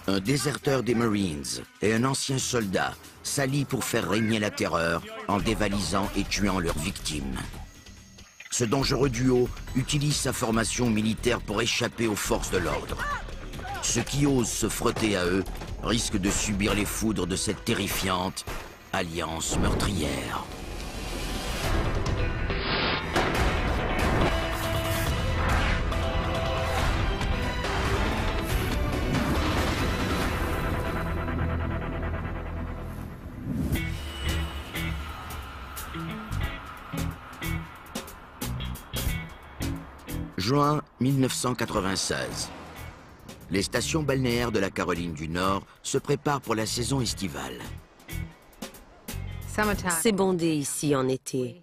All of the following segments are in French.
Un déserteur des Marines et un ancien soldat s'allient pour faire régner la terreur en dévalisant et tuant leurs victimes. Ce dangereux duo utilise sa formation militaire pour échapper aux forces de l'ordre. Ceux qui osent se frotter à eux risquent de subir les foudres de cette terrifiante alliance meurtrière. Juin 1996. Les stations balnéaires de la Caroline du Nord se préparent pour la saison estivale. C'est bondé ici en été.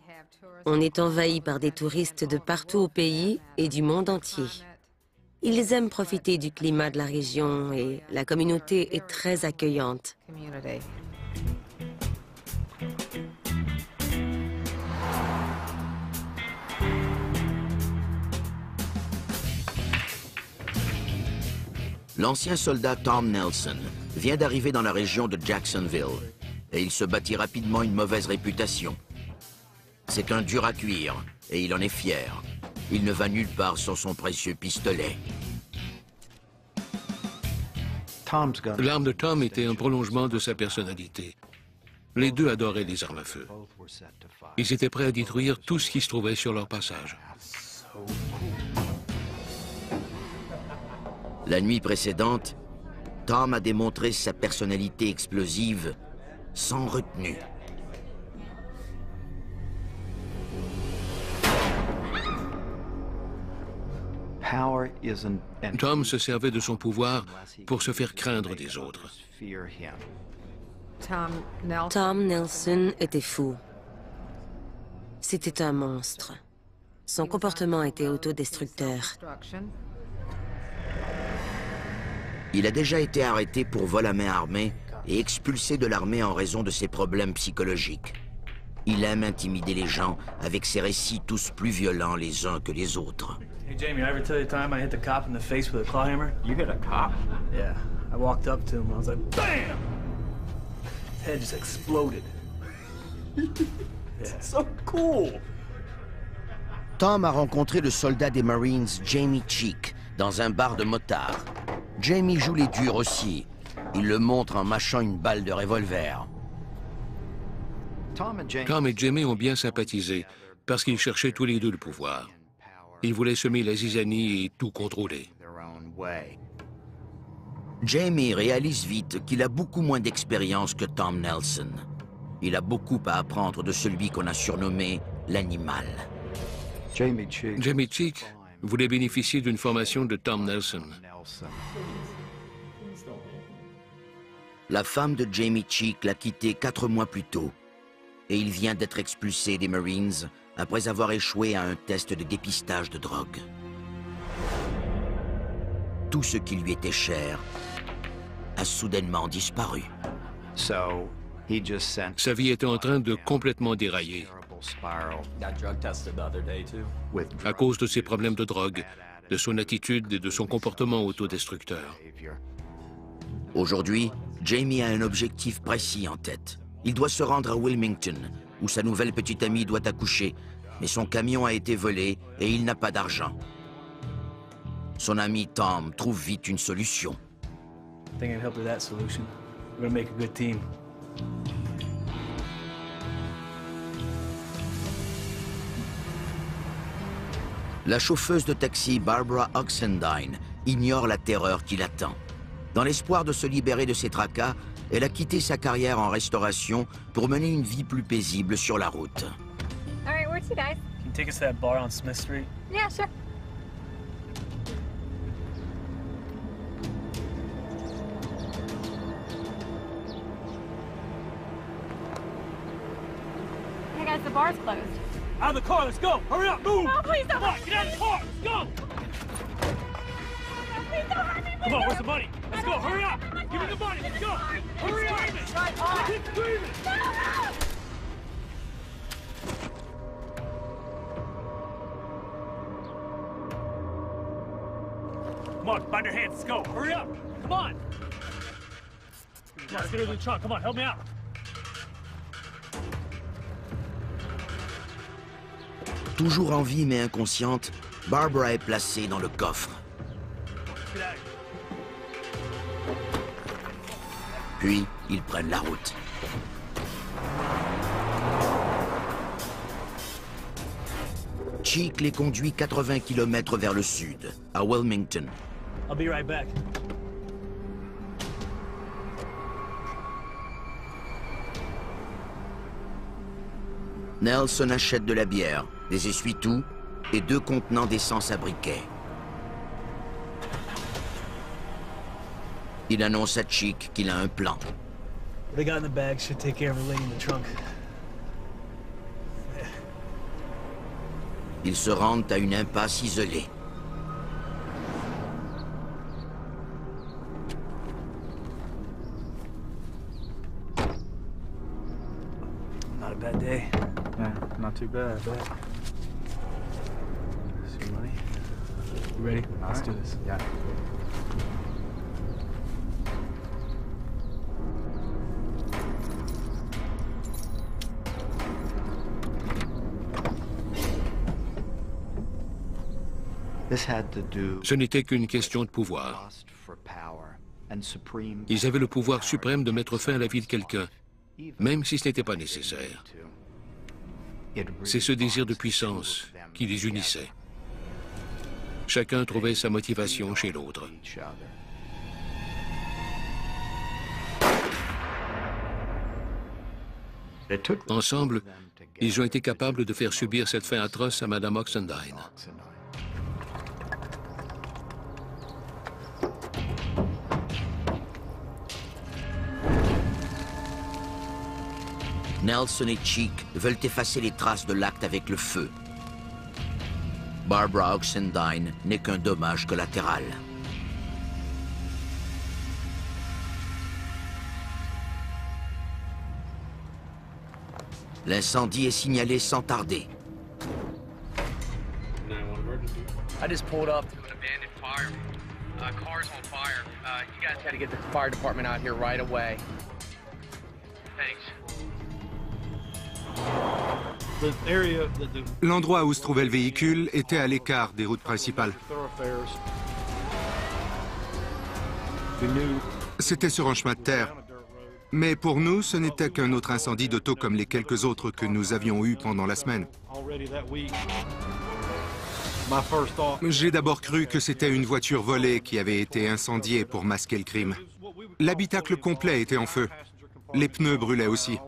On est envahi par des touristes de partout au pays et du monde entier. Ils aiment profiter du climat de la région et la communauté est très accueillante. L'ancien soldat Tom Nelson vient d'arriver dans la région de Jacksonville et il se bâtit rapidement une mauvaise réputation. C'est un dur à cuire et il en est fier. Il ne va nulle part sans son précieux pistolet. L'arme de Tom était un prolongement de sa personnalité. Les deux adoraient les armes à feu. Ils étaient prêts à détruire tout ce qui se trouvait sur leur passage. La nuit précédente, Tom a démontré sa personnalité explosive sans retenue. Tom se servait de son pouvoir pour se faire craindre des autres. Tom Nelson était fou. C'était un monstre. Son comportement était autodestructeur. Il a déjà été arrêté pour vol à main armée et expulsé de l'armée en raison de ses problèmes psychologiques. Il aime intimider les gens avec ses récits tous plus violents les uns que les autres. Hey Jamie, I ever tell you the time I hit the cop in the face with a claw hammer? You hit a cop? Yeah. I walked up to him and I was like, BAM! His head just exploded. Yeah. So cool! Tom a rencontré le soldat des Marines Jamie Cheek dans un bar de motards. Jamie joue les durs aussi. Il le montre en mâchant une balle de revolver. Tom et Jamie ont bien sympathisé parce qu'ils cherchaient tous les deux le pouvoir. Ils voulaient semer la zizanie et tout contrôler. Jamie réalise vite qu'il a beaucoup moins d'expérience que Tom Nelson. Il a beaucoup à apprendre de celui qu'on a surnommé l'animal. Jamie Cheek voulait bénéficier d'une formation de Tom Nelson. La femme de Jamie Cheek l'a quitté 4 mois plus tôt. Et il vient d'être expulsé des Marines après avoir échoué à un test de dépistage de drogue. Tout ce qui lui était cher a soudainement disparu. Sa vie était en train de complètement dérailler à cause de ses problèmes de drogue, de son attitude et de son comportement autodestructeur. Aujourd'hui, Jamie a un objectif précis en tête. Il doit se rendre à Wilmington, où sa nouvelle petite amie doit accoucher, mais son camion a été volé et il n'a pas d'argent. Son ami Tom trouve vite une solution. I think I can help with that solution. We're gonna make a good team. La chauffeuse de taxi Barbara Oxendine ignore la terreur qui l'attend. Dans l'espoir de se libérer de ses tracas, elle a quitté sa carrière en restauration pour mener une vie plus paisible sur la route. All right, where to, guys? Can you take us to that bar on Smith Street? Yeah, sure. Hey guys, the bar's closed. Out of the car, let's go! Hurry up, move! No, please don't. Come on, get out of the car, let's go! Please don't hurt me. Please Come on, don't where's the money? Let's go, hurry up! Give me the money, let's go! Hurry up! Keep screaming! Come on, find your hands, let's go! Hurry up! Come on! Let's get her to the trunk. Come on, help me out. Toujours en vie mais inconsciente, Barbara est placée dans le coffre. Puis, ils prennent la route. Cheek les conduit 80 km vers le sud, à Wilmington. I'll be right back. Nelson achète de la bière, des essuie-tout et 2 contenants d'essence à briquet. Il annonce à Cheek qu'il a un plan. What they got in the bag should take care of the lady in the trunk. Ils se rendent à une impasse isolée. Not a bad day. Yeah, not too bad. See your money? You ready? Let's do this. Yeah. Ce n'était qu'une question de pouvoir. Ils avaient le pouvoir suprême de mettre fin à la vie de quelqu'un, même si ce n'était pas nécessaire. C'est ce désir de puissance qui les unissait. Chacun trouvait sa motivation chez l'autre. Ensemble, ils ont été capables de faire subir cette fin atroce à Madame Oxendine. Nelson et Cheek veulent effacer les traces de l'acte avec le feu. Barbara Oxendine n'est qu'un dommage collatéral. L'incendie est signalé sans tarder. I just pulled up to an abandoned fire. Car's on fire. You guys got to get the fire department out here right away. Thanks. L'endroit où se trouvait le véhicule était à l'écart des routes principales. C'était sur un chemin de terre. Mais pour nous, ce n'était qu'un autre incendie d'auto comme les quelques autres que nous avions eus pendant la semaine. J'ai d'abord cru que c'était une voiture volée qui avait été incendiée pour masquer le crime. L'habitacle complet était en feu. Les pneus brûlaient aussi.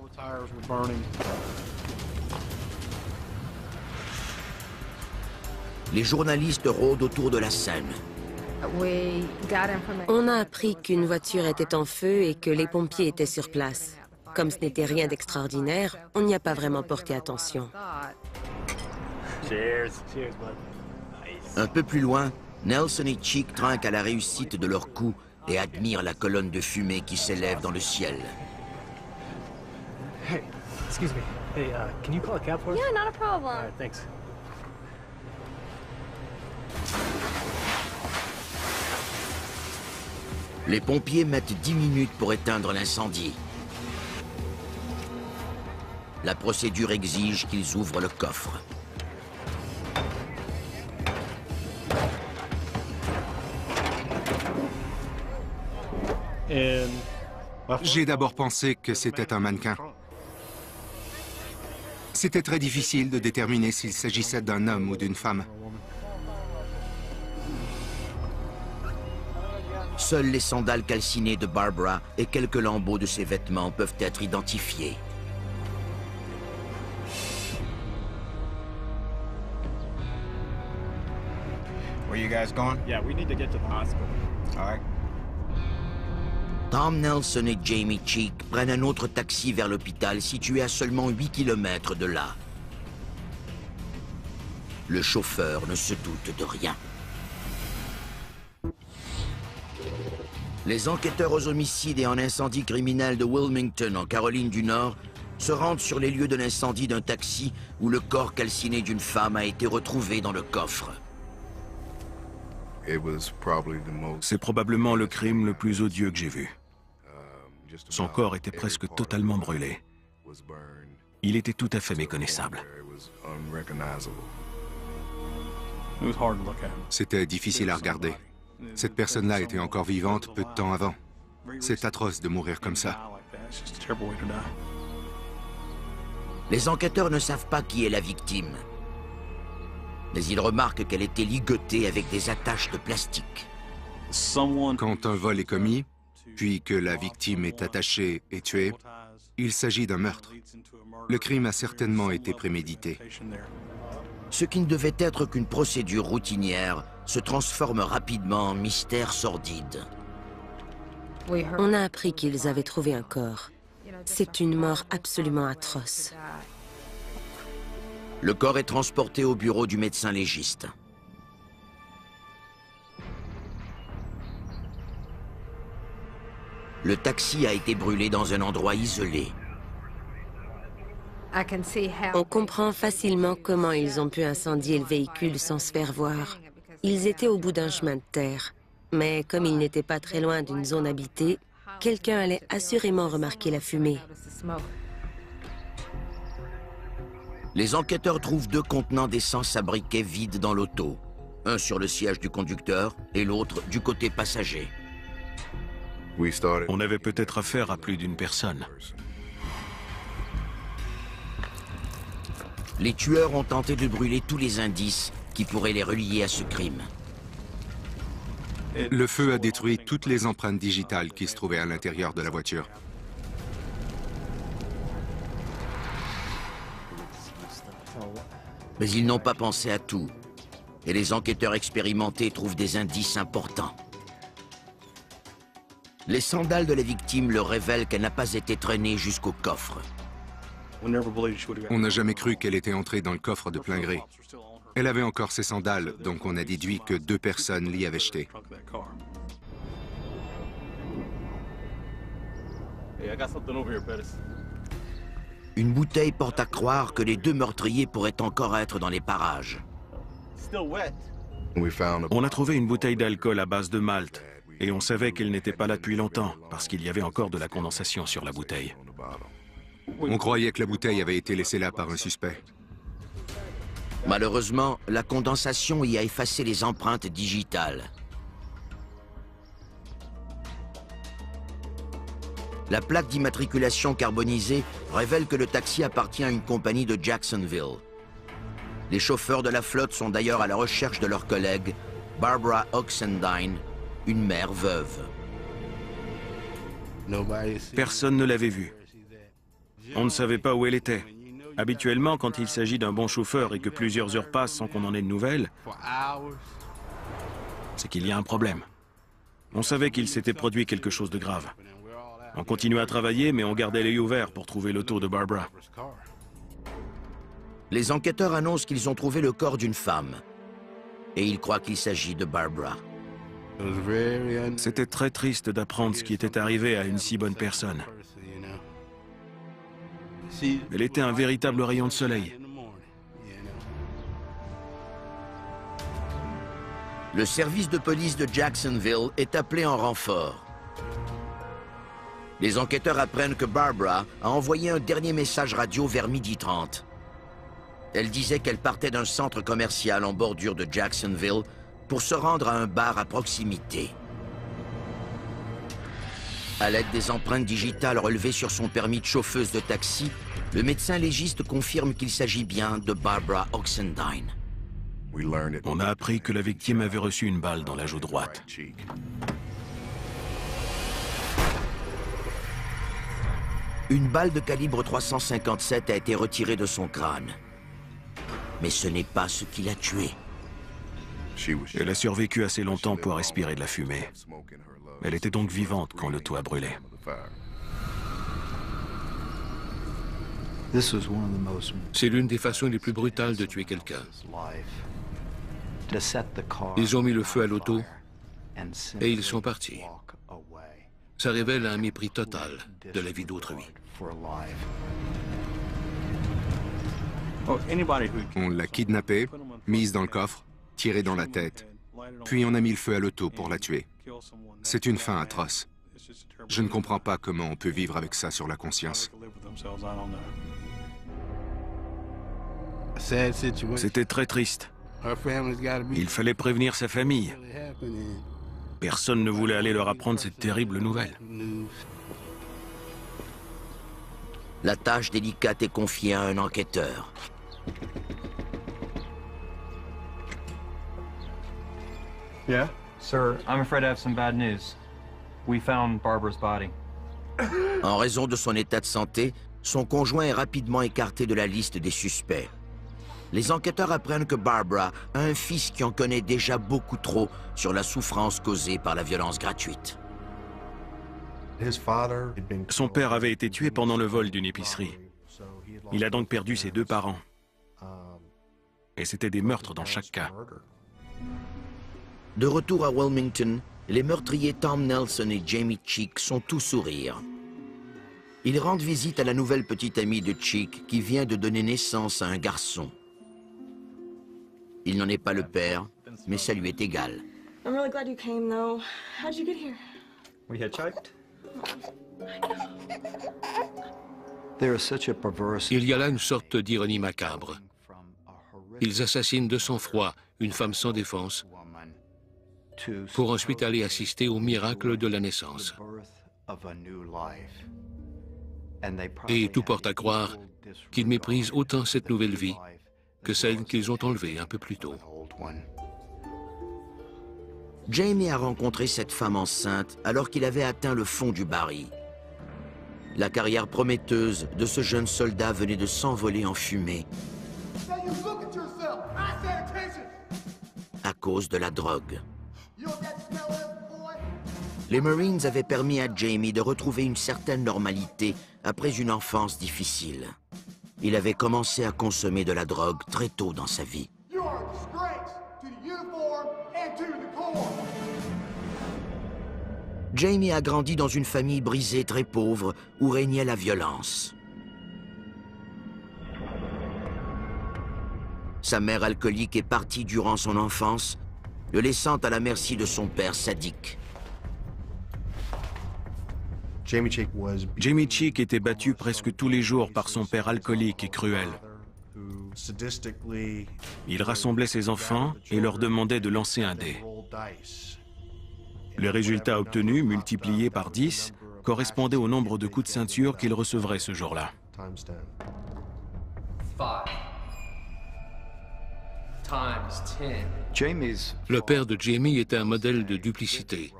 Les journalistes rôdent autour de la scène. On a appris qu'une voiture était en feu et que les pompiers étaient sur place. Comme ce n'était rien d'extraordinaire, on n'y a pas vraiment porté attention. Cheers. Cheers, bud. Un peu plus loin, Nelson et Cheek trinquent à la réussite de leur coup et admirent la colonne de fumée qui s'élève dans le ciel. Hey, excuse me. Hey, can you call a cab for us? Yeah, not a problem. All right, thanks. Les pompiers mettent 10 minutes pour éteindre l'incendie. La procédure exige qu'ils ouvrent le coffre. J'ai d'abord pensé que c'était un mannequin. C'était très difficile de déterminer s'il s'agissait d'un homme ou d'une femme. Seuls les sandales calcinées de Barbara et quelques lambeaux de ses vêtements peuvent être identifiés. Where you guys going? Yeah, we need to get to the hospital. All right. Tom Nelson et Jamie Cheek prennent un autre taxi vers l'hôpital situé à seulement 8 km de là. Le chauffeur ne se doute de rien. Les enquêteurs aux homicides et en incendie criminel de Wilmington, en Caroline du Nord, se rendent sur les lieux de l'incendie d'un taxi où le corps calciné d'une femme a été retrouvé dans le coffre. C'est probablement le crime le plus odieux que j'ai vu. Son corps était presque totalement brûlé. Il était tout à fait méconnaissable. C'était difficile à regarder. Cette personne-là était encore vivante peu de temps avant. C'est atroce de mourir comme ça. Les enquêteurs ne savent pas qui est la victime. Mais ils remarquent qu'elle était ligotée avec des attaches de plastique. Quand un vol est commis, puis que la victime est attachée et tuée, il s'agit d'un meurtre. Le crime a certainement été prémédité. Ce qui ne devait être qu'une procédure routinière se transforme rapidement en mystère sordide. On a appris qu'ils avaient trouvé un corps. C'est une mort absolument atroce. Le corps est transporté au bureau du médecin légiste. Le taxi a été brûlé dans un endroit isolé. On comprend facilement comment ils ont pu incendier le véhicule sans se faire voir. Ils étaient au bout d'un chemin de terre. Mais comme ils n'étaient pas très loin d'une zone habitée, quelqu'un allait assurément remarquer la fumée. Les enquêteurs trouvent 2 contenants d'essence à briquet vides dans l'auto. Un sur le siège du conducteur et l'autre du côté passager. On avait peut-être affaire à plus d'une personne. Les tueurs ont tenté de brûler tous les indices qui pourraient les relier à ce crime. Le feu a détruit toutes les empreintes digitales qui se trouvaient à l'intérieur de la voiture. Mais ils n'ont pas pensé à tout. Et les enquêteurs expérimentés trouvent des indices importants. Les sandales de la victime leur révèlent qu'elle n'a pas été traînée jusqu'au coffre. On n'a jamais cru qu'elle était entrée dans le coffre de plein gré. Elle avait encore ses sandales, donc on a déduit que 2 personnes l'y avaient jetée. Une bouteille porte à croire que les 2 meurtriers pourraient encore être dans les parages. On a trouvé une bouteille d'alcool à base de malt, et on savait qu'elle n'était pas là depuis longtemps, parce qu'il y avait encore de la condensation sur la bouteille. On croyait que la bouteille avait été laissée là par un suspect. Malheureusement, la condensation y a effacé les empreintes digitales. La plaque d'immatriculation carbonisée révèle que le taxi appartient à une compagnie de Jacksonville. Les chauffeurs de la flotte sont d'ailleurs à la recherche de leur collègue, Barbara Oxendine, une mère veuve. Personne ne l'avait vue. On ne savait pas où elle était. Habituellement, quand il s'agit d'un bon chauffeur et que plusieurs heures passent sans qu'on en ait de nouvelles, c'est qu'il y a un problème. On savait qu'il s'était produit quelque chose de grave. On continuait à travailler, mais on gardait l'œil ouvert pour trouver l'auto de Barbara. Les enquêteurs annoncent qu'ils ont trouvé le corps d'une femme. Et ils croient qu'il s'agit de Barbara. C'était très triste d'apprendre ce qui était arrivé à une si bonne personne. Elle était un véritable rayon de soleil. Le service de police de Jacksonville est appelé en renfort. Les enquêteurs apprennent que Barbara a envoyé un dernier message radio vers 12h30. Elle disait qu'elle partait d'un centre commercial en bordure de Jacksonville pour se rendre à un bar à proximité. À l'aide des empreintes digitales relevées sur son permis de chauffeuse de taxi, le médecin légiste confirme qu'il s'agit bien de Barbara Oxendine. On a appris que la victime avait reçu une balle dans la joue droite. Une balle de calibre 357 a été retirée de son crâne. Mais ce n'est pas ce qui l'a tuée. Elle a survécu assez longtemps pour respirer de la fumée. Elle était donc vivante quand le toit brûlait. C'est l'une des façons les plus brutales de tuer quelqu'un. Ils ont mis le feu à l'auto et ils sont partis. Ça révèle un mépris total de la vie d'autrui. On l'a kidnappée, mise dans le coffre, tirée dans la tête, puis on a mis le feu à l'auto pour la tuer. C'est une fin atroce. Je ne comprends pas comment on peut vivre avec ça sur la conscience. C'était très triste. Il fallait prévenir sa famille. Personne ne voulait aller leur apprendre cette terrible nouvelle. La tâche délicate est confiée à un enquêteur. Yeah? Sir, I'm afraid I have some bad news. We found Barbara's body. En raison de son état de santé, son conjoint est rapidement écarté de la liste des suspects. Les enquêteurs apprennent que Barbara a un fils qui en connaît déjà beaucoup trop sur la souffrance causée par la violence gratuite. Son père avait été tué pendant le vol d'une épicerie. Il a donc perdu ses 2 parents. Et c'était des meurtres dans chaque cas. De retour à Wilmington, les meurtriers Tom Nelson et Jamie Cheek sont tout sourire. Ils rendent visite à la nouvelle petite amie de Cheek qui vient de donner naissance à un garçon. Il n'en est pas le père, mais ça lui est égal. I'm really glad you came, though. How'd you get here? We hitchhiked? Il y a là une sorte d'ironie macabre. Ils assassinent de sang-froid une femme sans défense pour ensuite aller assister au miracle de la naissance. Et tout porte à croire qu'ils méprisent autant cette nouvelle vie que celle qu'ils ont enlevée un peu plus tôt. Jamie a rencontré cette femme enceinte alors qu'il avait atteint le fond du baril. La carrière prometteuse de ce jeune soldat venait de s'envoler en fumée à cause de la drogue. Les Marines avaient permis à Jamie de retrouver une certaine normalité après une enfance difficile. Il avait commencé à consommer de la drogue très tôt dans sa vie. Jamie a grandi dans une famille brisée très pauvre où régnait la violence. Sa mère alcoolique est partie durant son enfance, le laissant à la merci de son père sadique. Jamie Cheek était battu presque tous les jours par son père alcoolique et cruel. Il rassemblait ses enfants et leur demandait de lancer un dé. Les résultats obtenus, multipliés par 10, correspondaient au nombre de coups de ceinture qu'il recevrait ce jour-là. Le père de Jamie était un modèle de duplicité,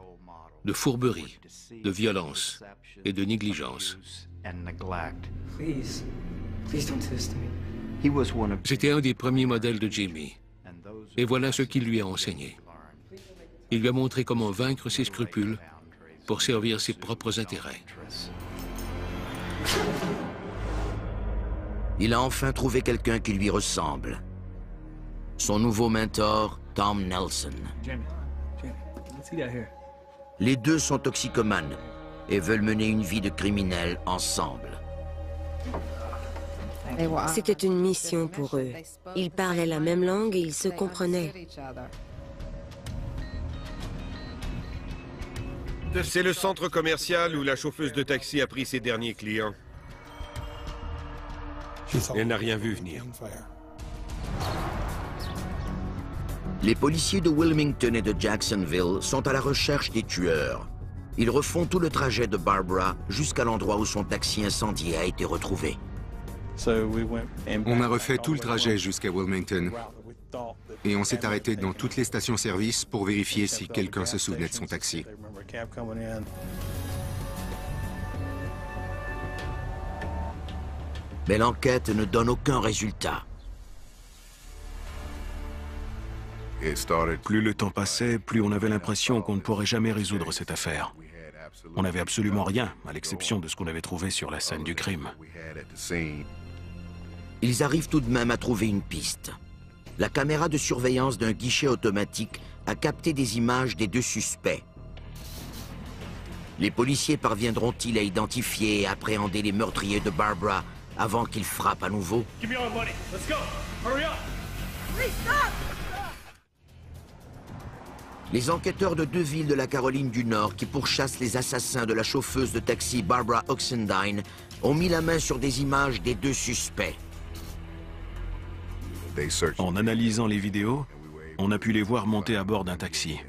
de fourberie, de violence et de négligence. C'était un des premiers modèles de Jamie. Et voilà ce qu'il lui a enseigné. Il lui a montré comment vaincre ses scrupules pour servir ses propres intérêts. Il a enfin trouvé quelqu'un qui lui ressemble. Son nouveau mentor, Tom Nelson. Les deux sont toxicomanes et veulent mener une vie de criminels ensemble. C'était une mission pour eux. Ils parlaient la même langue et ils se comprenaient. C'est le centre commercial où la chauffeuse de taxi a pris ses derniers clients. Elle n'a rien vu venir. Les policiers de Wilmington et de Jacksonville sont à la recherche des tueurs. Ils refont tout le trajet de Barbara jusqu'à l'endroit où son taxi incendié a été retrouvé. On a refait tout le trajet jusqu'à Wilmington. Et on s'est arrêté dans toutes les stations-service pour vérifier si quelqu'un se souvenait de son taxi. Mais l'enquête ne donne aucun résultat. Plus le temps passait, plus on avait l'impression qu'on ne pourrait jamais résoudre cette affaire. On n'avait absolument rien, à l'exception de ce qu'on avait trouvé sur la scène du crime. Ils arrivent tout de même à trouver une piste. La caméra de surveillance d'un guichet automatique a capté des images des deux suspects. Les policiers parviendront-ils à identifier et appréhender les meurtriers de Barbara avant qu'ils frappent à nouveau? Les enquêteurs de 2 villes de la Caroline du Nord qui pourchassent les assassins de la chauffeuse de taxi Barbara Oxendine ont mis la main sur des images des 2 suspects. En analysant les vidéos, on a pu les voir monter à bord d'un taxi.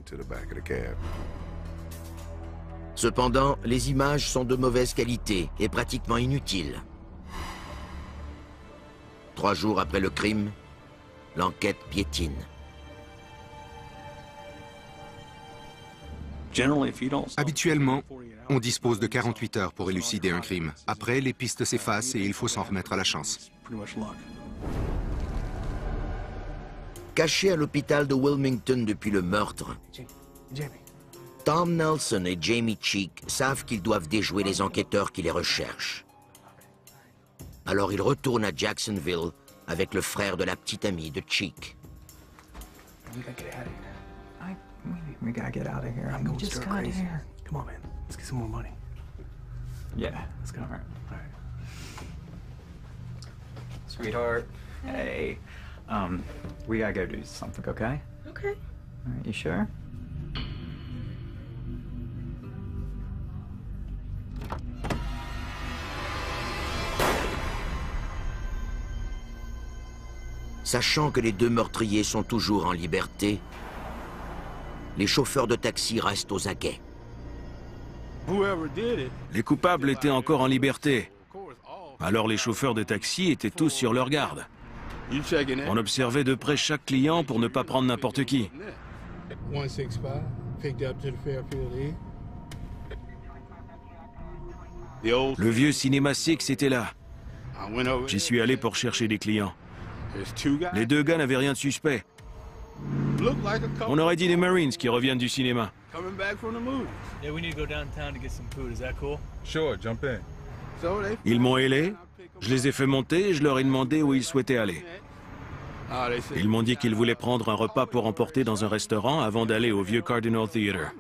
Cependant, les images sont de mauvaise qualité et pratiquement inutiles. 3 jours après le crime, l'enquête piétine. Habituellement, on dispose de 48 heures pour élucider un crime. Après, les pistes s'effacent et il faut s'en remettre à la chance. Cachés à l'hôpital de Wilmington depuis le meurtre, Tom Nelson et Jamie Cheek savent qu'ils doivent déjouer les enquêteurs qui les recherchent. Alors ils retournent à Jacksonville avec le frère de la petite amie de Cheek. We gotta get out of here. I'm going just out of here. Come on, man. Let's get some more money. Yeah, let's go. All right. Sweetheart, hey. We gotta go do something, okay? Okay. All right, you sure? Sachant que les 2 meurtriers sont toujours en liberté, les chauffeurs de taxi restent aux aguets. Les coupables étaient encore en liberté. Alors les chauffeurs de taxi étaient tous sur leur garde. On observait de près chaque client pour ne pas prendre n'importe qui. Le vieux cinéma Six était là. J'y suis allé pour chercher des clients. Les 2 gars n'avaient rien de suspect. On aurait dit des Marines qui reviennent du cinéma. Ils m'ont hélé, je les ai fait monter et je leur ai demandé où ils souhaitaient aller. Ils m'ont dit qu'ils voulaient prendre un repas pour emporter dans un restaurant avant d'aller au vieux Cardinal Theatre.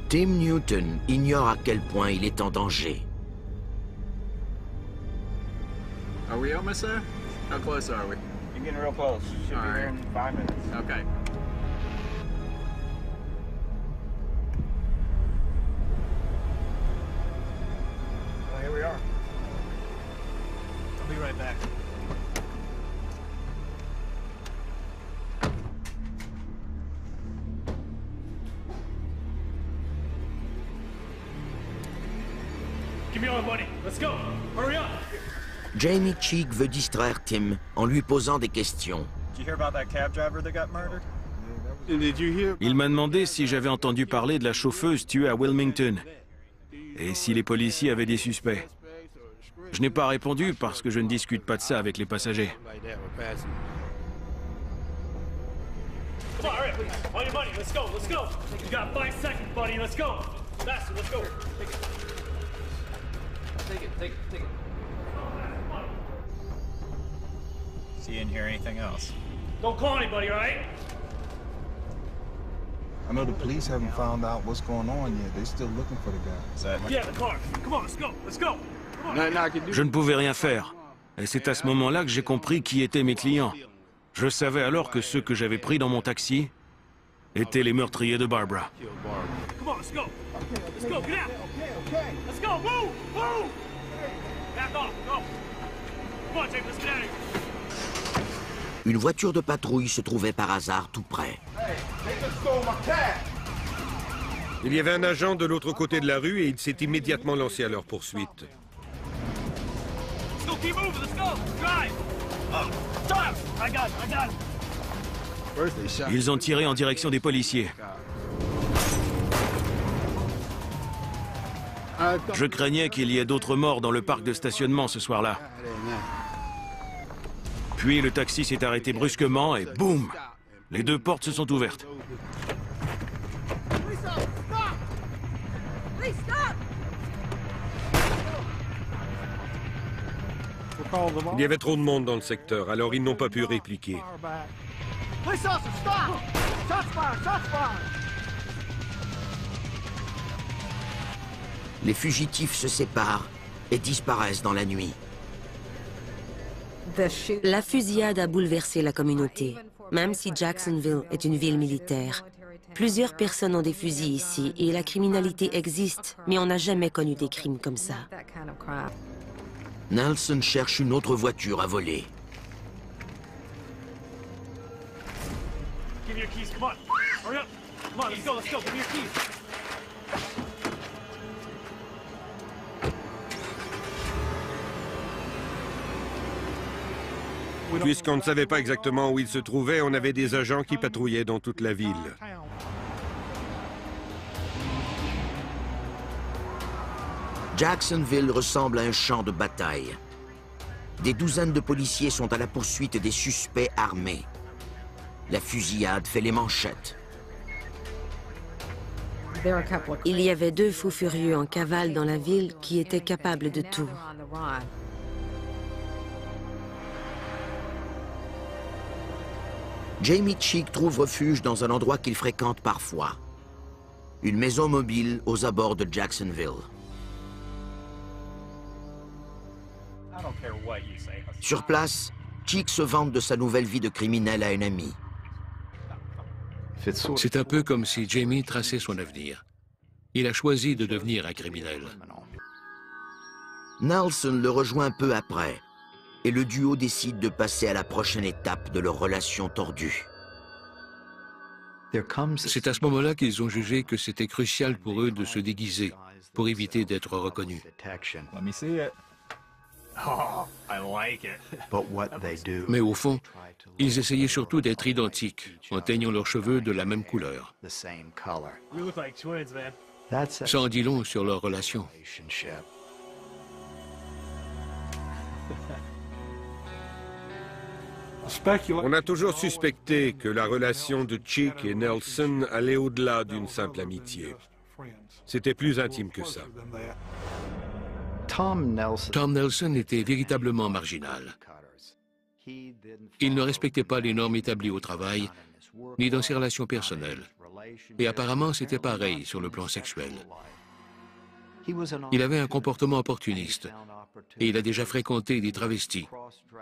Tim Newton ignore à quel point il est en danger. Are we almost there? How close are we? You're getting real close. Should be there in 5 minutes. Okay. Well, here we are. I'll be right back. Give me all the money. Let's go. Hurry up. Jamie Cheek veut distraire Tim en lui posant des questions. Il m'a demandé si j'avais entendu parler de la chauffeuse tuée à Wilmington et si les policiers avaient des suspects. Je n'ai pas répondu parce que je ne discute pas de ça avec les passagers. See you didn't hear anything else. Don't call anybody, all right? I know the police haven't found out what's going on yet. They're still looking for the guy. Yeah, the car. Come on, let's go. Let's go. Je ne pouvais rien faire. Et c'est à ce moment-là que j'ai compris qui étaient mes clients. Je savais alors que ceux que j'avais pris dans mon taxi étaient les meurtriers de Barbara. Come on, let's go. Let's go, get out. Let's go, move, move. Back off, go. Come on, Jake, let's get out of here. Une voiture de patrouille se trouvait par hasard tout près. Il y avait un agent de l'autre côté de la rue et il s'est immédiatement lancé à leur poursuite. Ils ont tiré en direction des policiers. Je craignais qu'il y ait d'autres morts dans le parc de stationnement ce soir-là. Puis le taxi s'est arrêté brusquement et boum! Les 2 portes se sont ouvertes. Il y avait trop de monde dans le secteur, alors ils n'ont pas pu répliquer. Les fugitifs se séparent et disparaissent dans la nuit. La fusillade a bouleversé la communauté. Même si Jacksonville est une ville militaire, plusieurs personnes ont des fusils ici et la criminalité existe, mais on n'a jamais connu des crimes comme ça. Nelson cherche une autre voiture à voler. Give me your keys, come on. Hurry up. Come on, let's go, let's go. Give me your keys. Puisqu'on ne savait pas exactement où il se trouvait, on avait des agents qui patrouillaient dans toute la ville. Jacksonville ressemble à un champ de bataille. Des douzaines de policiers sont à la poursuite des suspects armés. La fusillade fait les manchettes. Il y avait 2 fous furieux en cavale dans la ville qui étaient capables de tout. Jamie Cheek trouve refuge dans un endroit qu'il fréquente parfois. Une maison mobile aux abords de Jacksonville. Sur place, Cheek se vante de sa nouvelle vie de criminel à un ami. C'est un peu comme si Jamie traçait son avenir. Il a choisi de devenir un criminel. Nelson le rejoint peu après, et le duo décide de passer à la prochaine étape de leur relation tordue. C'est à ce moment-là qu'ils ont jugé que c'était crucial pour eux de se déguiser pour éviter d'être reconnus. Mais au fond, ils essayaient surtout d'être identiques, en teignant leurs cheveux de la même couleur. Ça en dit long sur leur relation. On a toujours suspecté que la relation de Cheek et Nelson allait au-delà d'une simple amitié. C'était plus intime que ça. Tom Nelson était véritablement marginal. Il ne respectait pas les normes établies au travail, ni dans ses relations personnelles. Et apparemment, c'était pareil sur le plan sexuel. Il avait un comportement opportuniste, et il a déjà fréquenté des travestis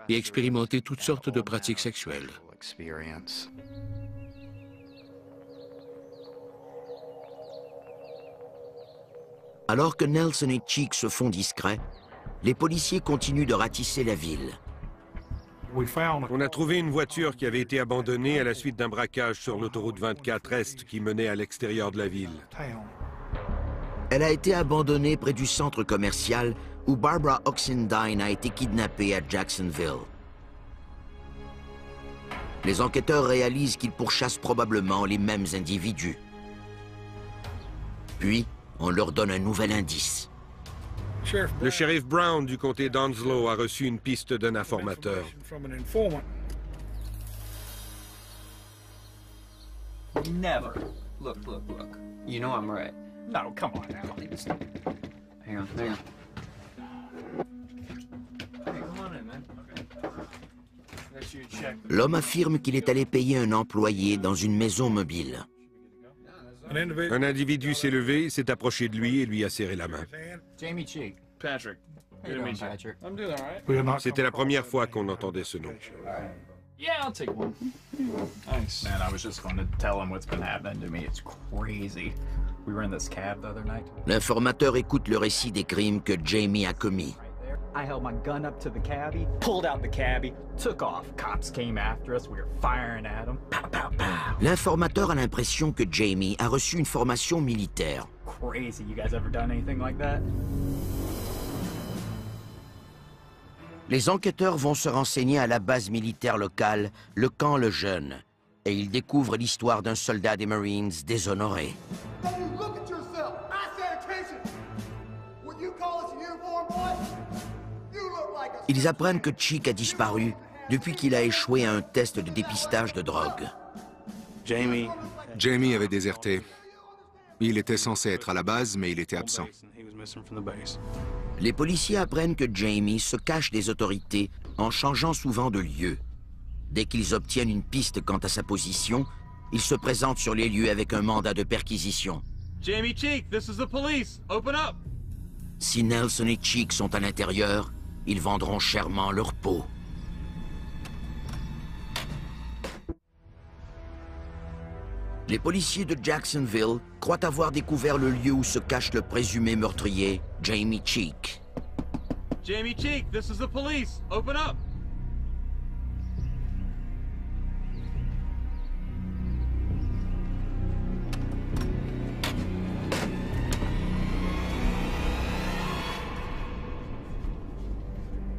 et expérimenté toutes sortes de pratiques sexuelles. Alors que Nelson et Cheek se font discrets, les policiers continuent de ratisser la ville. On a trouvé une voiture qui avait été abandonnée à la suite d'un braquage sur l'autoroute 24 Est qui menait à l'extérieur de la ville. Elle a été abandonnée près du centre commercial où Barbara Oxendine a été kidnappée à Jacksonville. Les enquêteurs réalisent qu'ils pourchassent probablement les mêmes individus. Puis, on leur donne un nouvel indice. Le shérif Brown du comté d'Onslow a reçu une piste d'un informateur. Never. Look. You know I'm right. No, come on now. Hang on. Hey, come on in, man. L'homme affirme qu'il est allé payer un employé dans une maison mobile. Un individu s'est levé, s'est approché de lui et lui a serré la main. Jamie Cheek. Patrick. Patrick. I'm doing all right. C'était la première fois qu'on entendait ce nom. Yeah, I'll take one. Thanks. Man, I was just going to tell him what's been happening to me. It's crazy. We were in this cab the other night. L'informateur écoute le récit des crimes que Jamie a commis. I held my gun up to the cabbie, pulled out the cabbie, took off. Cops came after us. We were firing at them. Pow, pow, pow. L'informateur a l'impression que Jamie a reçu une formation militaire. Crazy. You guys ever done anything like that? Les enquêteurs vont se renseigner à la base militaire locale, le camp Lejeune, et ils découvrent l'histoire d'un soldat des Marines déshonoré. Ils apprennent que Cheek a disparu depuis qu'il a échoué à un test de dépistage de drogue. Jamie avait déserté. Il était censé être à la base, mais il était absent. Les policiers apprennent que Jamie se cache des autorités en changeant souvent de lieu. Dès qu'ils obtiennent une piste quant à sa position, ils se présentent sur les lieux avec un mandat de perquisition. Jamie Cheek, this is the police. Open up. Si Nelson et Cheek sont à l'intérieur, ils vendront chèrement leur peau. Les policiers de Jacksonville croient avoir découvert le lieu où se cache le présumé meurtrier, Jamie Cheek. Jamie Cheek, this is the police. Open up.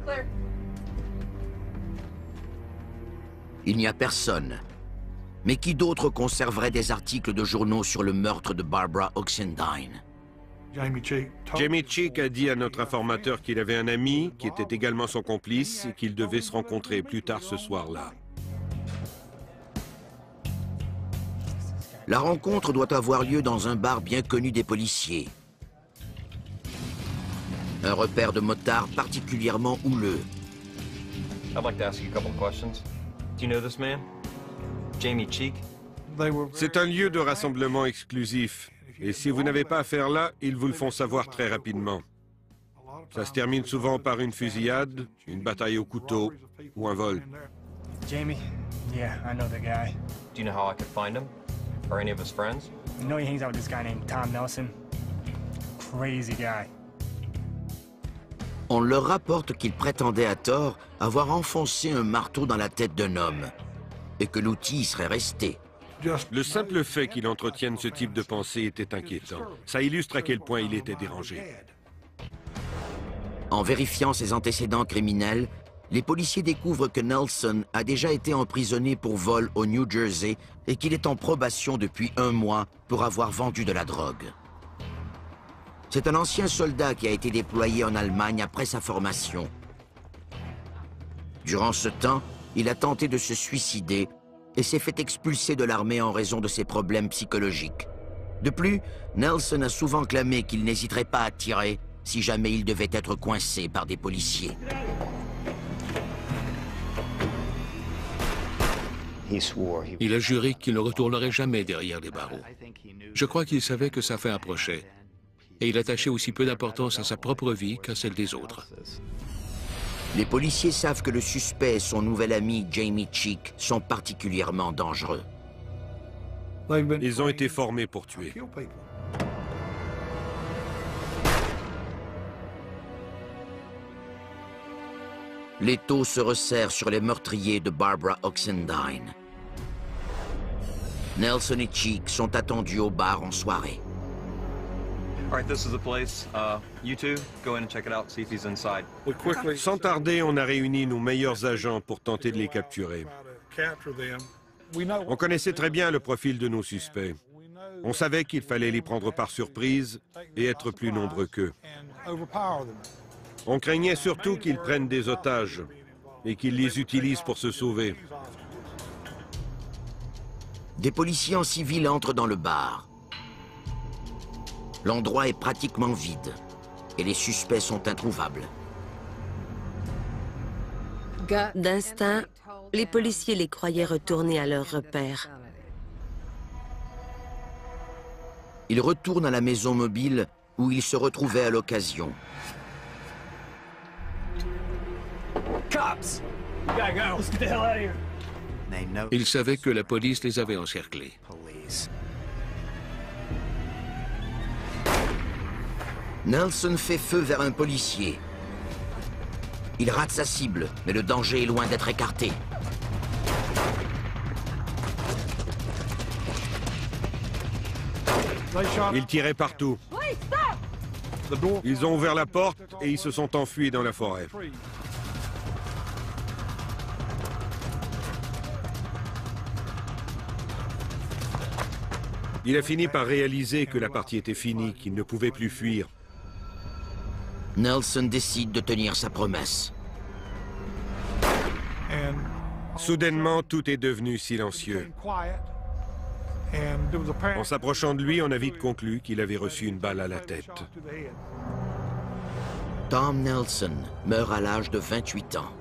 Clear. Il n'y a personne. Mais qui d'autre conserverait des articles de journaux sur le meurtre de Barbara Oxendine? Jamie Cheek a dit à notre informateur qu'il avait un ami qui était également son complice et qu'ils devaient se rencontrer plus tard ce soir-là. La rencontre doit avoir lieu dans un bar bien connu des policiers. Un repère de motards particulièrement houleux. I'd like to ask you a couple of questions. Do you know this man? Jamie Cheek? C'est un lieu de rassemblement exclusif. Et si vous n'avez pas affaire là, ils vous le font savoir très rapidement. Ça se termine souvent par une fusillade, une bataille au couteau ou un vol. Jamie? Yeah, I know the guy. Do you know how I could find him? Or any of his friends? You know he hangs out with this guy named Tom Nelson? Crazy guy. On leur rapporte qu'il prétendait à tort avoir enfoncé un marteau dans la tête d'un homme et que l'outil y serait resté. Le simple fait qu'il entretienne ce type de pensée était inquiétant. Ça illustre à quel point il était dérangé. En vérifiant ses antécédents criminels, les policiers découvrent que Nelson a déjà été emprisonné pour vol au New Jersey et qu'il est en probation depuis 1 mois pour avoir vendu de la drogue. C'est un ancien soldat qui a été déployé en Allemagne après sa formation. Durant ce temps, il a tenté de se suicider et s'est fait expulser de l'armée en raison de ses problèmes psychologiques. De plus, Nelson a souvent clamé qu'il n'hésiterait pas à tirer si jamais il devait être coincé par des policiers. Il a juré qu'il ne retournerait jamais derrière les barreaux. Je crois qu'il savait que sa fin approchait. Et il attachait aussi peu d'importance à sa propre vie qu'à celle des autres. Les policiers savent que le suspect et son nouvel ami Jamie Cheek sont particulièrement dangereux. Ils ont été formés pour tuer. L'étau se resserre sur les meurtriers de Barbara Oxendine. Nelson et Cheek sont attendus au bar en soirée. All right, this is the place. You two, go in and check it out, see if he's inside. Sans tarder, on a réuni nos meilleurs agents pour tenter de les capturer. On connaissait très bien le profil de nos suspects. On savait qu'il fallait les prendre par surprise et être plus nombreux qu'eux. On craignait surtout qu'ils prennent des otages et qu'ils les utilisent pour se sauver. Des policiers en civil entrent dans le bar. L'endroit est pratiquement vide et les suspects sont introuvables. D'instinct, les policiers les croyaient retournés à leur repère. Ils retournent à la maison mobile où ils se retrouvaient à l'occasion. Ils savaient que la police les avait encerclés. Nelson fait feu vers un policier. Il rate sa cible, mais le danger est loin d'être écarté. Ils tiraient partout. Ils ont ouvert la porte et ils se sont enfuis dans la forêt. Il a fini par réaliser que la partie était finie, qu'il ne pouvait plus fuir. Nelson décide de tenir sa promesse. Soudainement, tout est devenu silencieux. En s'approchant de lui, on a vite conclu qu'il avait reçu une balle à la tête. Tom Nelson meurt à l'âge de 28 ans.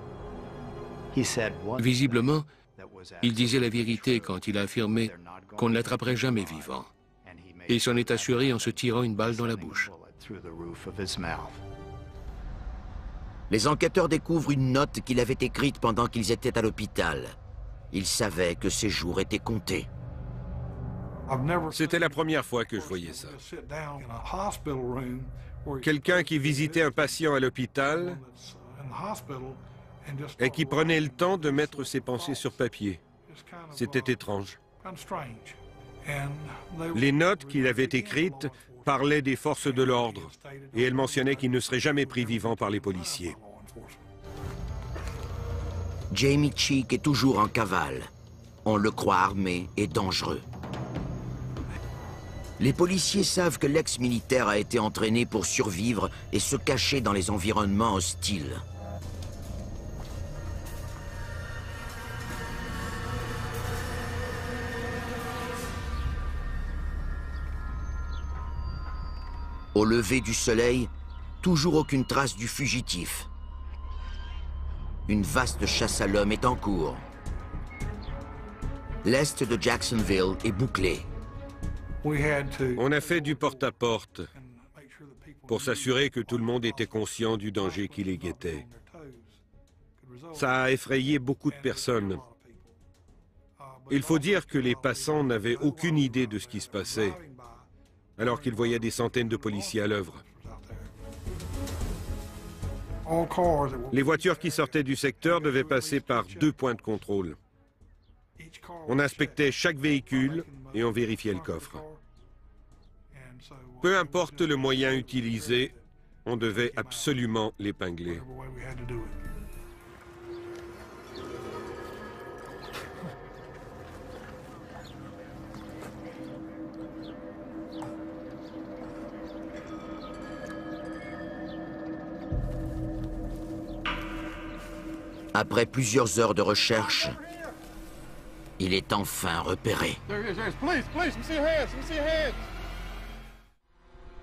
Visiblement, il disait la vérité quand il a affirmé qu'on ne l'attraperait jamais vivant. Et il s'en est assuré en se tirant une balle dans la bouche. Les enquêteurs découvrent une note qu'il avait écrite pendant qu'ils étaient à l'hôpital. Ils savaient que ses jours étaient comptés. C'était la première fois que je voyais ça. Quelqu'un qui visitait un patient à l'hôpital et qui prenait le temps de mettre ses pensées sur papier. C'était étrange. Les notes qu'il avait écrites parlaient des forces de l'ordre et elles mentionnaient qu'il ne serait jamais pris vivant par les policiers. Jamie Cheek est toujours en cavale. On le croit armé et dangereux. Les policiers savent que l'ex-militaire a été entraîné pour survivre et se cacher dans les environnements hostiles. Au lever du soleil, toujours aucune trace du fugitif. Une vaste chasse à l'homme est en cours. L'est de Jacksonville est bouclé. On a fait du porte-à-porte pour s'assurer que tout le monde était conscient du danger qui les guettait. Ça a effrayé beaucoup de personnes. Il faut dire que les passants n'avaient aucune idée de ce qui se passait, alors qu'ils voyaient des centaines de policiers à l'œuvre. Les voitures qui sortaient du secteur devaient passer par 2 points de contrôle. On inspectait chaque véhicule et on vérifiait le coffre. Peu importe le moyen utilisé, on devait absolument l'épingler. Après plusieurs heures de recherche, il est enfin repéré.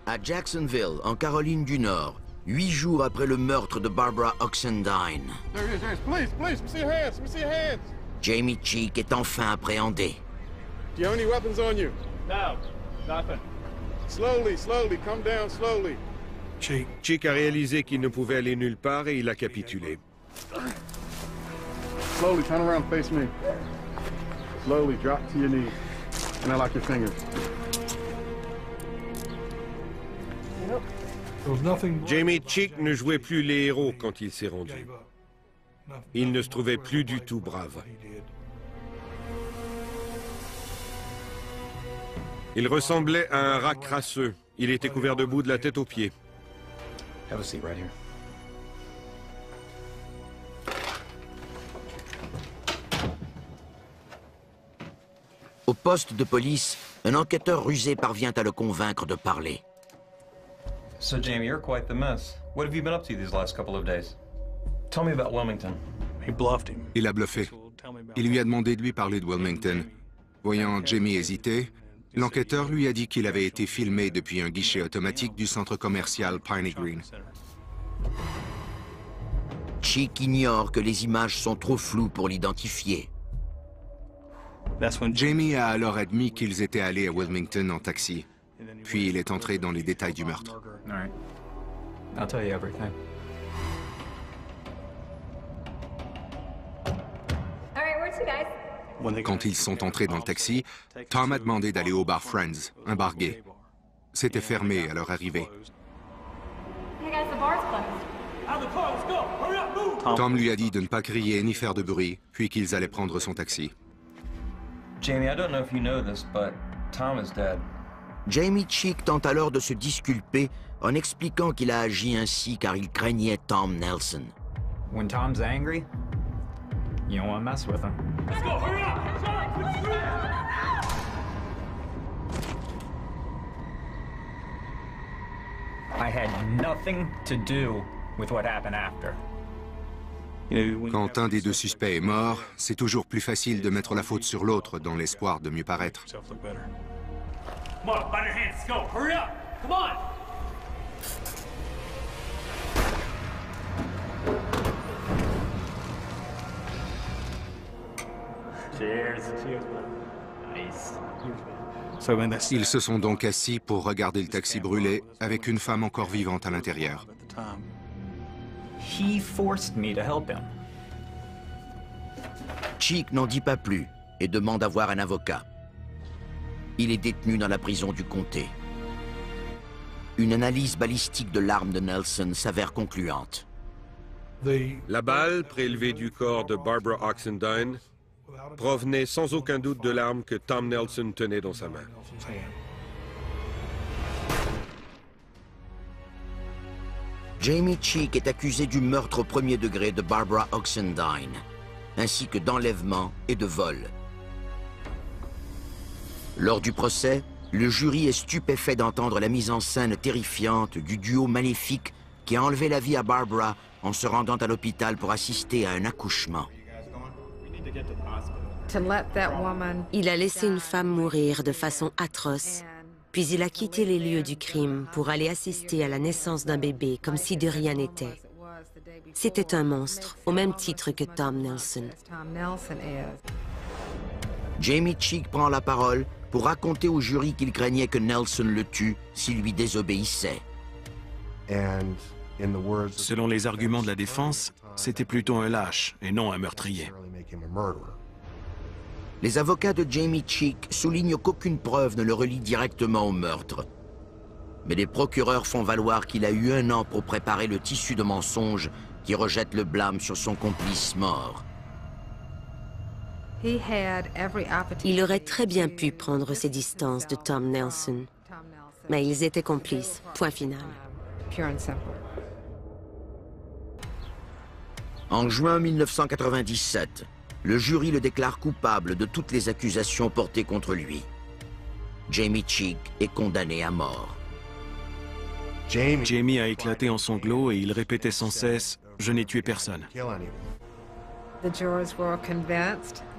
À Jacksonville, en Caroline du Nord, 8 jours après le meurtre de Barbara Oxendine, Jamie Cheek est enfin appréhendé. Cheek a réalisé qu'il ne pouvait aller nulle part et il a capitulé. Slowly, turn around, face me. Slowly, drop to your knees. And I like your fingers. Jamie Cheek ne jouait plus les héros quand il s'est rendu. Il ne se trouvait plus du tout brave. Il ressemblait à un rat crasseux. Il était couvert de boue de la tête aux pieds. Have a seat right here. Au poste de police, un enquêteur rusé parvient à le convaincre de parler. So, Jamie, you're quite the mess. What have you been up to these last couple of days? Tell me about Wilmington. He bluffed him. Il a bluffé. Il lui a demandé de lui parler de Wilmington. Voyant Jamie hésiter, l'enquêteur lui a dit qu'il avait été filmé depuis un guichet automatique du centre commercial Piney Green. Cheek ignore que les images sont trop floues pour l'identifier. Jamie a alors admis qu'ils étaient allés à Wilmington en taxi. Puis il est entré dans les détails du meurtre. I'll tell you everything. Quand ils sont entrés dans le taxi, Tom a demandé d'aller au bar Friends, un bar gay. C'était fermé à leur arrivée. Tom lui a dit de ne pas crier ni faire de bruit, puis qu'ils allaient prendre son taxi. Jamie, I don't know if you know this, but Tom is dead. Jamie Cheek tente alors de se disculper en expliquant qu'il a agi ainsi car il craignait Tom Nelson. When Tom's angry, you don't want to mess with him. Let's go, hurry up! I had nothing to do with what happened after. Quand un des 2 suspects est mort, c'est toujours plus facile de mettre la faute sur l'autre dans l'espoir de mieux paraître. Come on, find your hands, let's go, hurry up! Come on! Cheers. Cheers, man. Nice. Ils se sont donc assis pour regarder le taxi brûler avec une femme encore vivante à l'intérieur. He forced me to help him. Cheek n'en dit pas plus et demande à voir un avocat. Il est détenu dans la prison du comté. Une analyse balistique de l'arme de Nelson s'avère concluante. La balle, prélevée du corps de Barbara Oxendine, provenait sans aucun doute de l'arme que Tom Nelson tenait dans sa main. Jamie Cheek est accusé du meurtre au premier degré de Barbara Oxendine, ainsi que d'enlèvement et de vol. Lors du procès, le jury est stupéfait d'entendre la mise en scène terrifiante du duo maléfique qui a enlevé la vie à Barbara en se rendant à l'hôpital pour assister à un accouchement. Il a laissé une femme mourir de façon atroce, puis il a quitté les lieux du crime pour aller assister à la naissance d'un bébé comme si de rien n'était. C'était un monstre, au même titre que Tom Nelson. Jamie Cheek prend la parole pour raconter au jury qu'il craignait que Nelson le tue s'il lui désobéissait. Selon les arguments de la défense, c'était plutôt un lâche et non un meurtrier. Les avocats de Jamie Cheek soulignent qu'aucune preuve ne le relie directement au meurtre. Mais les procureurs font valoir qu'il a eu 1 an pour préparer le tissu de mensonges qui rejette le blâme sur son complice mort. Il aurait très bien pu prendre ses distances de Tom Nelson, mais ils étaient complices, point final. En juin 1997, le jury le déclare coupable de toutes les accusations portées contre lui. Jamie Cheek est condamné à mort. Jamie a éclaté en sanglots et il répétait sans cesse « Je n'ai tué personne ».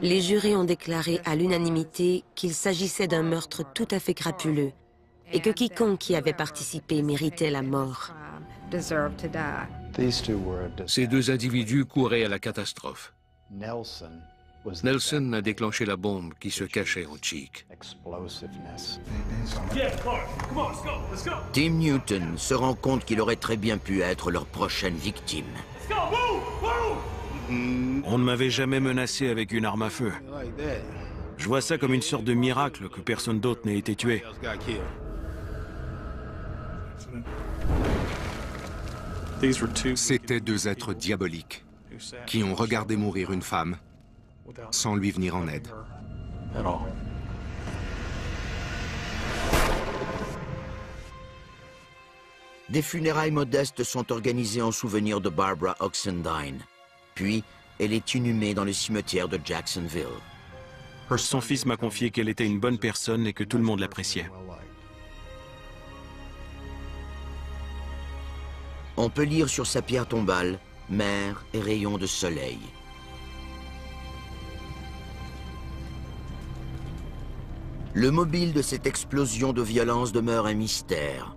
Les jurys ont déclaré à l'unanimité qu'il s'agissait d'un meurtre tout à fait crapuleux et que quiconque y avait participé méritait la mort. Ces 2 individus couraient à la catastrophe. Nelson a déclenché la bombe qui se cachait en Cheek. Tim Newton se rend compte qu'il aurait très bien pu être leur prochaine victime. On ne m'avait jamais menacé avec une arme à feu. Je vois ça comme une sorte de miracle que personne d'autre n'ait été tué. C'étaient 2 êtres diaboliques qui ont regardé mourir une femme sans lui venir en aide. Des funérailles modestes sont organisées en souvenir de Barbara Oxendine. Puis, elle est inhumée dans le cimetière de Jacksonville. Son fils m'a confié qu'elle était une bonne personne et que tout le monde l'appréciait. On peut lire sur sa pierre tombale « Mer et rayons de soleil ». Le mobile de cette explosion de violence demeure un mystère.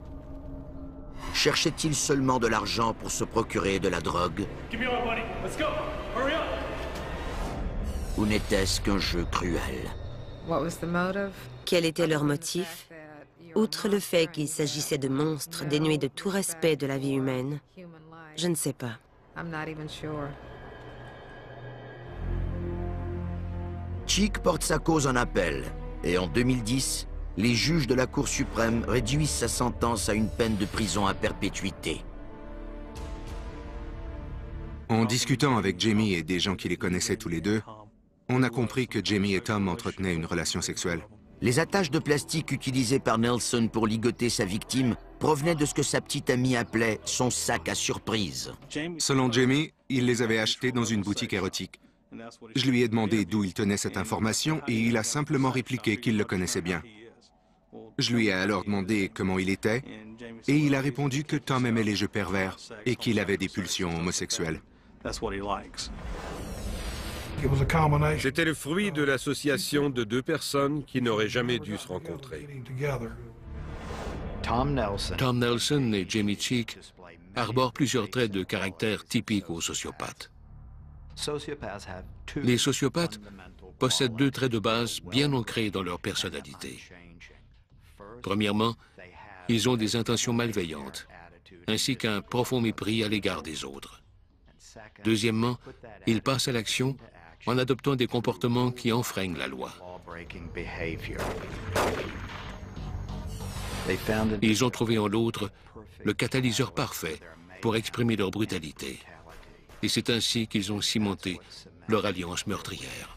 Cherchait-il seulement de l'argent pour se procurer de la drogue? Ou n'était-ce qu'un jeu cruel? Quel était leur motif? Outre le fait qu'il s'agissait de monstres dénués de tout respect de la vie humaine, je ne sais pas. Cheek porte sa cause en appel, et en 2010, les juges de la Cour suprême réduisent sa sentence à une peine de prison à perpétuité. En discutant avec Jamie et des gens qui les connaissaient tous les 2, on a compris que Jamie et Tom entretenaient une relation sexuelle. Les attaches de plastique utilisées par Nelson pour ligoter sa victime provenaient de ce que sa petite amie appelait son sac à surprise. Selon Jamie, il les avait achetées dans une boutique érotique. Je lui ai demandé d'où il tenait cette information et il a simplement répliqué qu'il le connaissait bien. Je lui ai alors demandé comment il était et il a répondu que Tom aimait les jeux pervers et qu'il avait des pulsions homosexuelles. C'était le fruit de l'association de 2 personnes qui n'auraient jamais dû se rencontrer. Tom Nelson et Jamie Cheek arborent plusieurs traits de caractère typiques aux sociopathes. Les sociopathes possèdent 2 traits de base bien ancrés dans leur personnalité. Premièrement, ils ont des intentions malveillantes, ainsi qu'un profond mépris à l'égard des autres. Deuxièmement, ils passent à l'action en adoptant des comportements qui enfreignent la loi. Ils ont trouvé en l'autre le catalyseur parfait pour exprimer leur brutalité. Et c'est ainsi qu'ils ont cimenté leur alliance meurtrière.